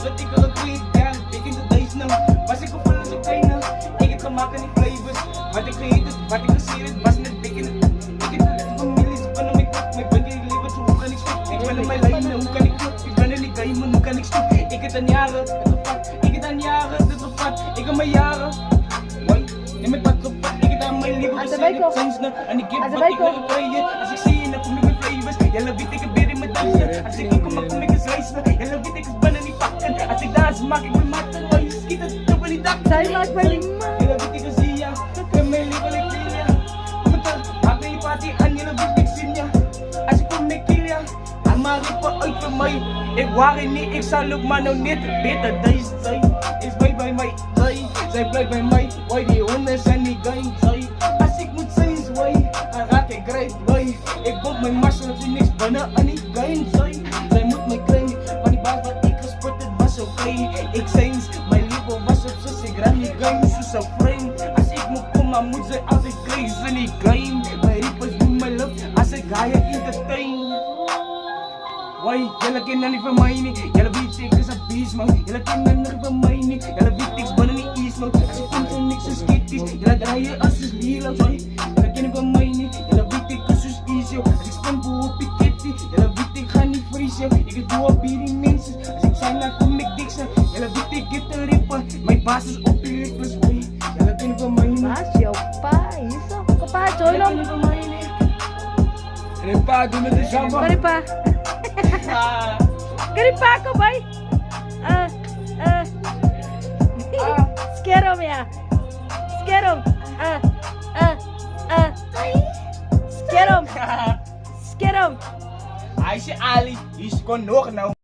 zat ik al een great jaar, ik in de days nou. Was ik op alles op kleine, ik heb gemaakt aan die flavors. Wat ik creëerd, wat ik geseerd, was net dik in het. Ik heb de families, ik ben op mijn kop, ik ben geen leven, hoe kan ik stoppen? Ik ben op mijn lijnen, hoe kan ik kloppen? Ik ben er niet bij me, hoe kan ik stoppen? Ik heb aan jaren, het gevat, ik heb aan jaren, het gevat, ik heb mijn jaren. Neem het wat gevat, ik heb aan mijn leven geseerd, zijn snel, en ik heb wat ik wil creëren. Als ik zie je, dan kom ik met flavors, jelle weet ik het weer in mijn dansen. Als ik kom, dan kom ik eens lijsten, jelle weet ik het ben er niet pakken. Als ik dans, maak ik mijn matten, maar je schiet het op in die dak. Zij maakt mij niet man. Jelle weet ik het zie ja, ik ben mijn leven, ik wil ja. Kom het dan, maak me je party aan, jelle weet ik zin ja. Als ik kom, ik kill ja. Maar rippen uit voor mij. Ik waar niet, ik zal ook maar nou niet beter. Deze zij is bij mij. Zij blijft bij mij. Why die honden zijn niet gein. Zij, als ik moet zijn is wij. Dan raak ik rijp wij. Ik bot mijn mars zodat ze niks binnen aan die gein. Zij moet mij krijgen. Maar die baas wat ik gesport het was oké. Ik zei eens, mijn leven was op zus. Ik raak niet gein, zo zo vreemd. Als ik moet komen, moet zij altijd krijgen. Ze niet gein. Mijn rippers doen mijn lucht. Als ik ga je entertain. Why? Jelle kennen niet van mij niet. Jelle weet ik is een beast man. Jelle kennen niet van mij niet. Jelle weet ik ben niet east man. Als je komt zo niks zo skitties. Jelle draaien als is lila. Jelle kennen van mij niet. Jelle weet ik is zo easy. Als ik spam op ik kitty. Jelle weet ik ga niet vriezen. Ik doe op hier die mensen. Als ik zijn dan kom ik dik zijn. Jelle weet ik get een ripper. Mijn baas is op die rippers. Jelle kennen van mij niet. Baas, jouw pa, hier zo. Papa, join Jelle hem. kennen van mij niet. En pa, doe met de jamba. Karipa. Karipa, kom bij. Skerom ya. Skerom. Skerom. Skerom. Hij is Ali, die is gewoon nog nou.